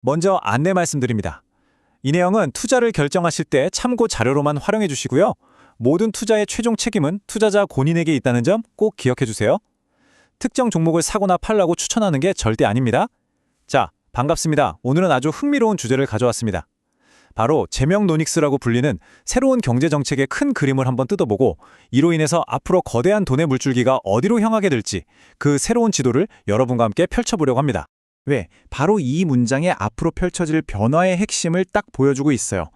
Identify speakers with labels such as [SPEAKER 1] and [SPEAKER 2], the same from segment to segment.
[SPEAKER 1] 먼저 안내 말씀드립니다. 이 내용은 투자를 결정하실 때 참고 자료로만 활용해 주시고요. 모든 투자의 최종 책임은 투자자 본인에게 있다는 점 꼭 기억해 주세요. 특정 종목을 사거나 팔라고 추천하는 게 절대 아닙니다. 자, 반갑습니다. 오늘은 아주 흥미로운 주제를 가져왔습니다. 바로 제명노닉스라고 불리는 새로운 경제정책의 큰 그림을 한번 뜯어보고 이로 인해서 앞으로 거대한 돈의 물줄기가 어디로 향하게 될지 그 새로운 지도를 여러분과 함께 펼쳐보려고 합니다.
[SPEAKER 2] 왜? 바로 이 문장에 앞으로 펼쳐질 변화의 핵심을 딱 보여주고 있어요.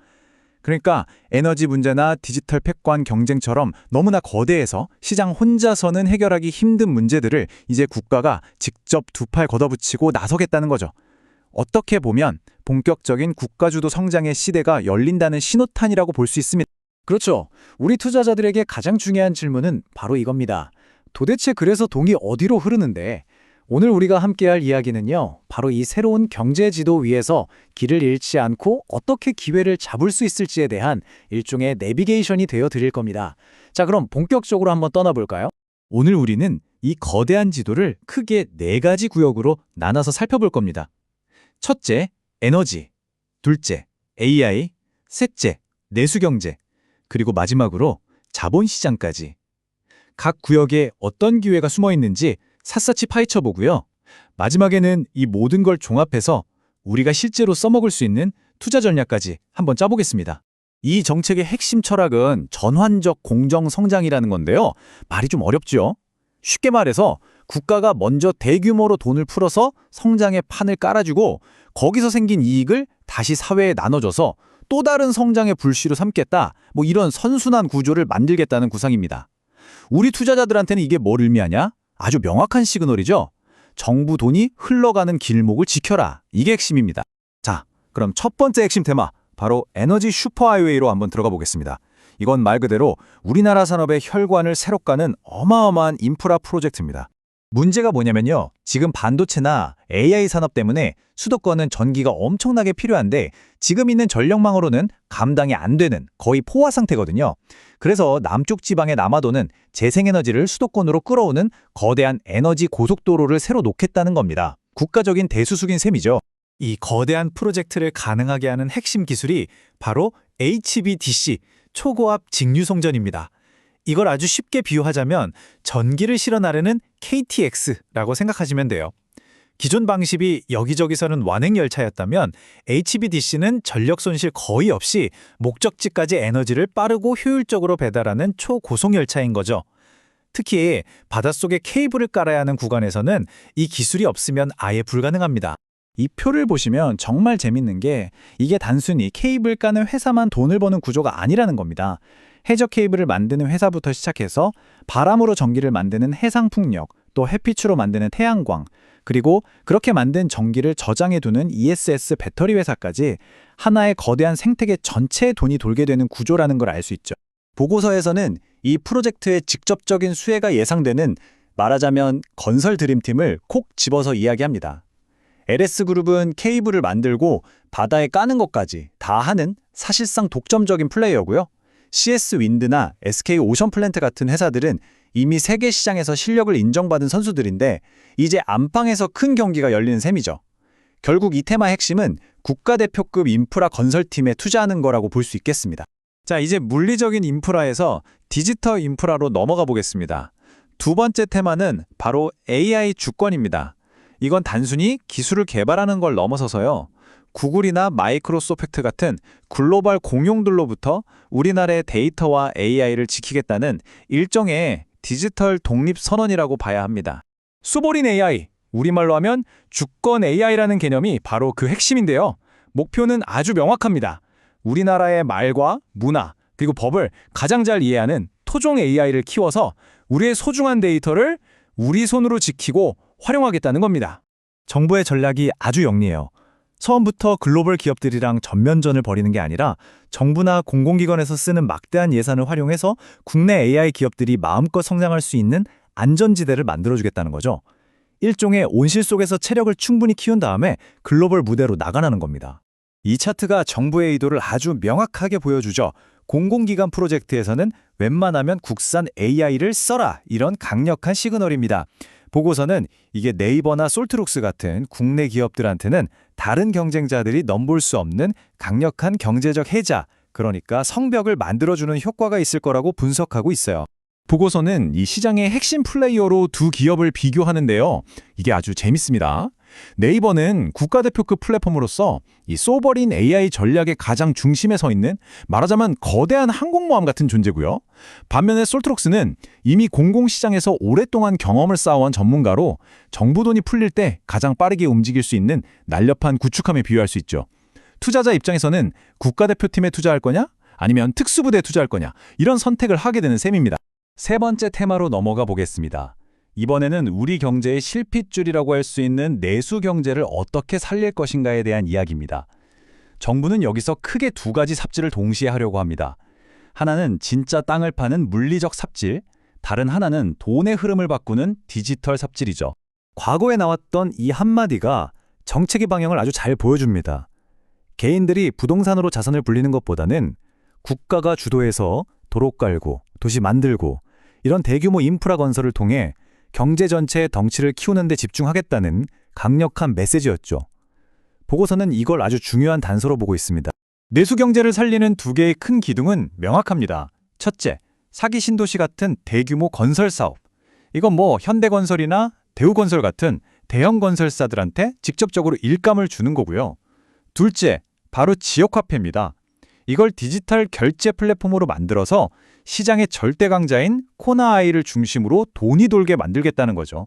[SPEAKER 2] 그러니까 에너지 문제나 디지털 패권 경쟁처럼 너무나 거대해서 시장 혼자서는 해결하기 힘든 문제들을 이제 국가가 직접 두 팔 걷어붙이고 나서겠다는 거죠. 어떻게 보면 본격적인 국가주도 성장의 시대가 열린다는 신호탄이라고 볼 수 있습니다.
[SPEAKER 3] 그렇죠. 우리 투자자들에게 가장 중요한 질문은 바로 이겁니다. 도대체 그래서 돈이 어디로 흐르는데? 오늘 우리가 함께할 이야기는요. 바로 이 새로운 경제 지도 위에서 길을 잃지 않고 어떻게 기회를 잡을 수 있을지에 대한 일종의 내비게이션이 되어 드릴 겁니다. 자, 그럼 본격적으로 한번 떠나볼까요?
[SPEAKER 2] 오늘 우리는 이 거대한 지도를 크게 4가지 구역으로 나눠서 살펴볼 겁니다. 첫째, 에너지. 둘째, AI. 셋째, 내수경제. 그리고 마지막으로 자본시장까지. 각 구역에 어떤 기회가 숨어 있는지 샅샅이 파헤쳐 보고요. 마지막에는 이 모든 걸 종합해서 우리가 실제로 써먹을 수 있는 투자 전략까지 한번 짜보겠습니다. 이 정책의 핵심 철학은 전환적 공정 성장이라는 건데요. 말이 좀 어렵죠? 쉽게 말해서 국가가 먼저 대규모로 돈을 풀어서 성장의 판을 깔아주고 거기서 생긴 이익을 다시 사회에 나눠줘서 또 다른 성장의 불씨로 삼겠다. 이런 선순환 구조를 만들겠다는 구상입니다. 우리 투자자들한테는 이게 뭘 의미하냐? 아주 명확한 시그널이죠. 정부 돈이 흘러가는 길목을 지켜라. 이게 핵심입니다. 자, 그럼 첫 번째 핵심 테마, 바로 에너지 슈퍼하이웨이로 한번 들어가 보겠습니다. 이건 말 그대로 우리나라 산업의 혈관을 새로 까는 어마어마한 인프라 프로젝트입니다. 문제가 뭐냐면요. 지금 반도체나 AI 산업 때문에 수도권은 전기가 엄청나게 필요한데 지금 있는 전력망으로는 감당이 안 되는 거의 포화 상태거든요. 그래서 남쪽 지방에 남아도는 재생에너지를 수도권으로 끌어오는 거대한 에너지 고속도로를 새로 놓겠다는 겁니다. 국가적인 대수숙인 셈이죠. 이 거대한 프로젝트를 가능하게 하는 핵심 기술이 바로 HVDC, 초고압 직류송전입니다. 이걸 아주 쉽게 비유하자면 전기를 실어 나르는 KTX라고 생각하시면 돼요. 기존 방식이 여기저기서는 완행열차였다면 HVDC는 전력 손실 거의 없이 목적지까지 에너지를 빠르고 효율적으로 배달하는 초고속열차인 거죠. 특히 바닷속에 케이블을 깔아야 하는 구간에서는 이 기술이 없으면 아예 불가능합니다. 이 표를 보시면 정말 재밌는 게 이게 단순히 케이블 까는 회사만 돈을 버는 구조가 아니라는 겁니다. 해저 케이블을 만드는 회사부터 시작해서 바람으로 전기를 만드는 해상풍력, 또 햇빛으로 만드는 태양광, 그리고 그렇게 만든 전기를 저장해두는 ESS 배터리 회사까지 하나의 거대한 생태계 전체에 돈이 돌게 되는 구조라는 걸 알 수 있죠. 보고서에서는 이 프로젝트의 직접적인 수혜가 예상되는 말하자면 건설 드림팀을 콕 집어서 이야기합니다. LS그룹은 케이블을 만들고 바다에 까는 것까지 다 하는 사실상 독점적인 플레이어고요. CS윈드나 SK오션플랜트 같은 회사들은 이미 세계 시장에서 실력을 인정받은 선수들인데 이제 안방에서 큰 경기가 열리는 셈이죠. 결국 이 테마의 핵심은 국가대표급 인프라 건설팀에 투자하는 거라고 볼 수 있겠습니다. 자, 이제 물리적인 인프라에서 디지털 인프라로 넘어가 보겠습니다. 두 번째 테마는 바로 AI 주권입니다. 이건 단순히 기술을 개발하는 걸 넘어서서요. 구글이나 마이크로소프트 같은 글로벌 공룡들로부터 우리나라의 데이터와 AI를 지키겠다는 일종의 디지털 독립 선언이라고 봐야 합니다. 소버린 AI, 우리말로 하면 주권 AI라는 개념이 바로 그 핵심인데요. 목표는 아주 명확합니다. 우리나라의 말과 문화, 그리고 법을 가장 잘 이해하는 토종 AI를 키워서 우리의 소중한 데이터를 우리 손으로 지키고 활용하겠다는 겁니다. 정부의 전략이 아주 영리해요. 처음부터 글로벌 기업들이랑 전면전을 벌이는 게 아니라 정부나 공공기관에서 쓰는 막대한 예산을 활용해서 국내 AI 기업들이 마음껏 성장할 수 있는 안전지대를 만들어주겠다는 거죠. 일종의 온실 속에서 체력을 충분히 키운 다음에 글로벌 무대로 나가라는 겁니다. 이 차트가 정부의 의도를 아주 명확하게 보여주죠. 공공기관 프로젝트에서는 웬만하면 국산 AI를 써라, 이런 강력한 시그널입니다. 보고서는 이게 네이버나 솔트룩스 같은 국내 기업들한테는
[SPEAKER 3] 다른 경쟁자들이 넘볼 수 없는 강력한 경제적 해자, 그러니까 성벽을 만들어주는 효과가 있을 거라고 분석하고 있어요.
[SPEAKER 2] 보고서는 이 시장의 핵심 플레이어로 두 기업을 비교하는데요. 이게 아주 재밌습니다. 네이버는 국가대표급 플랫폼으로서 이 소버린 AI 전략의 가장 중심에 서 있는 말하자면 거대한 항공모함 같은 존재고요. 반면에 솔트록스는 이미 공공시장에서 오랫동안 경험을 쌓아온 전문가로 정부 돈이 풀릴 때 가장 빠르게 움직일 수 있는 날렵한 구축함에 비유할 수 있죠. 투자자 입장에서는 국가대표팀에 투자할 거냐? 아니면 특수부대에 투자할 거냐? 이런 선택을 하게 되는 셈입니다.
[SPEAKER 1] 세 번째 테마로 넘어가 보겠습니다. 이번에는 우리 경제의 실핏줄이라고 할 수 있는 내수 경제를 어떻게 살릴 것인가에 대한 이야기입니다. 정부는 여기서 크게 두 가지 삽질을 동시에 하려고 합니다. 하나는 진짜 땅을 파는 물리적 삽질, 다른 하나는 돈의 흐름을 바꾸는 디지털 삽질이죠.
[SPEAKER 3] 과거에 나왔던 이 한마디가 정책의 방향을 아주 잘 보여줍니다. 개인들이 부동산으로 자산을 불리는 것보다는 국가가 주도해서 도로 깔고 도시 만들고 이런 대규모 인프라 건설을 통해 경제 전체의 덩치를 키우는 데 집중하겠다는 강력한 메시지였죠. 보고서는 이걸 아주 중요한 단서로 보고 있습니다.
[SPEAKER 1] 내수 경제를 살리는 두 개의 큰 기둥은 명확합니다. 첫째, 사기 신도시 같은 대규모 건설 사업. 이건 현대건설이나 대우건설 같은 대형 건설사들한테 직접적으로 일감을 주는 거고요. 둘째, 바로 지역화폐입니다. 이걸 디지털 결제 플랫폼으로 만들어서 시장의 절대 강자인 코나아이를 중심으로 돈이 돌게 만들겠다는 거죠.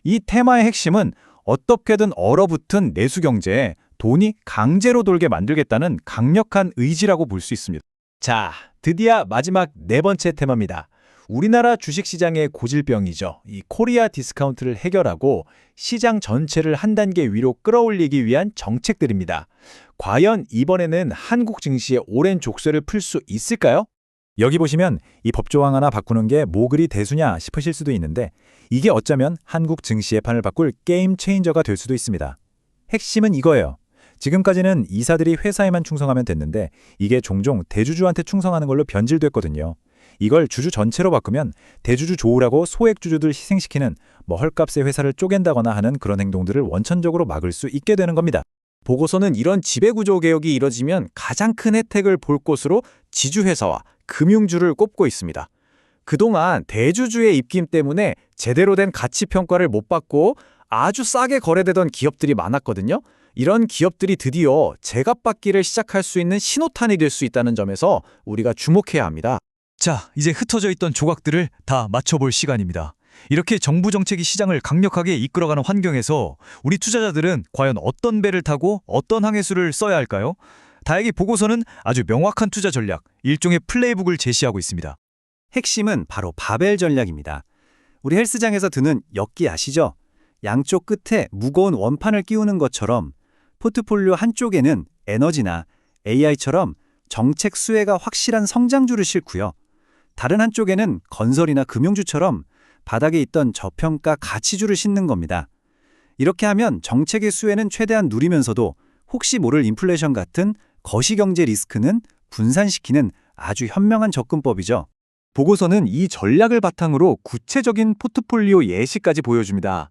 [SPEAKER 1] 이 테마의 핵심은 어떻게든 얼어붙은 내수 경제에 돈이 강제로 돌게 만들겠다는 강력한 의지라고 볼 수 있습니다.
[SPEAKER 3] 자, 드디어 마지막 네 번째 테마입니다. 우리나라 주식시장의 고질병이죠. 이 코리아 디스카운트를 해결하고 시장 전체를 한 단계 위로 끌어올리기 위한 정책들입니다. 과연 이번에는 한국 증시의 오랜 족쇄를 풀 수 있을까요?
[SPEAKER 1] 여기 보시면 이 법조항 하나 바꾸는 게 뭐 그리 대수냐 싶으실 수도 있는데 이게 어쩌면 한국 증시의 판을 바꿀 게임 체인저가 될 수도 있습니다. 핵심은 이거예요. 지금까지는 이사들이 회사에만 충성하면 됐는데 이게 종종 대주주한테 충성하는 걸로 변질됐거든요. 이걸 주주 전체로 바꾸면 대주주 좋으라고 소액주주들 희생시키는 헐값의 회사를 쪼갠다거나 하는 그런 행동들을 원천적으로 막을 수 있게 되는 겁니다.
[SPEAKER 3] 보고서는 이런 지배구조 개혁이 이뤄지면 가장 큰 혜택을 볼 곳으로 지주회사와 금융주를 꼽고 있습니다. 그동안 대주주의 입김 때문에 제대로 된 가치평가를 못 받고 아주 싸게 거래되던 기업들이 많았거든요. 이런 기업들이 드디어 제값받기를 시작할 수 있는 신호탄이 될 수 있다는 점에서 우리가 주목해야 합니다.
[SPEAKER 2] 자, 이제 흩어져 있던 조각들을 다 맞춰볼 시간입니다. 이렇게 정부 정책이 시장을 강력하게 이끌어가는 환경에서 우리 투자자들은 과연 어떤 배를 타고 어떤 항해수를 써야 할까요? 다행히 보고서는 아주 명확한 투자 전략, 일종의 플레이북을 제시하고 있습니다.
[SPEAKER 3] 핵심은 바로 바벨 전략입니다. 우리 헬스장에서 드는 역기 아시죠? 양쪽 끝에 무거운 원판을 끼우는 것처럼 포트폴리오 한쪽에는 에너지나 AI처럼 정책 수혜가 확실한 성장주를 싣고요. 다른 한쪽에는 건설이나 금융주처럼 바닥에 있던 저평가 가치주를 싣는 겁니다. 이렇게 하면 정책의 수혜는 최대한 누리면서도 혹시 모를 인플레이션 같은 거시경제 리스크는 분산시키는 아주 현명한 접근법이죠. 보고서는 이 전략을 바탕으로 구체적인 포트폴리오 예시까지 보여줍니다.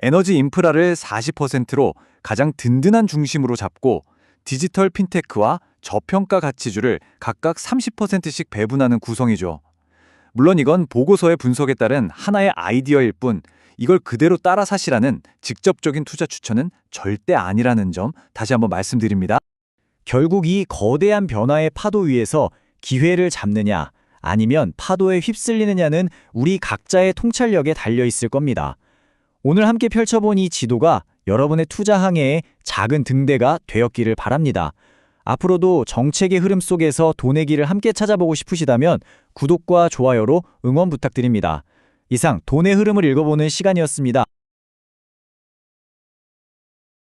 [SPEAKER 3] 에너지 인프라를 40%로 가장 든든한 중심으로 잡고 디지털 핀테크와 저평가 가치주를 각각 30%씩 배분하는 구성이죠. 물론 이건 보고서의 분석에 따른 하나의 아이디어일 뿐 이걸 그대로 따라 사시라는 직접적인 투자 추천은 절대 아니라는 점 다시 한번 말씀드립니다. 결국 이 거대한 변화의 파도 위에서 기회를 잡느냐 아니면 파도에 휩쓸리느냐는 우리 각자의 통찰력에 달려 있을 겁니다. 오늘 함께 펼쳐본 이 지도가 여러분의 투자 항해에 작은 등대가 되었기를 바랍니다. 앞으로도 정책의 흐름 속에서 돈의 길을 함께 찾아보고 싶으시다면 구독과 좋아요로 응원 부탁드립니다. 이상 돈의 흐름을 읽어보는 시간이었습니다.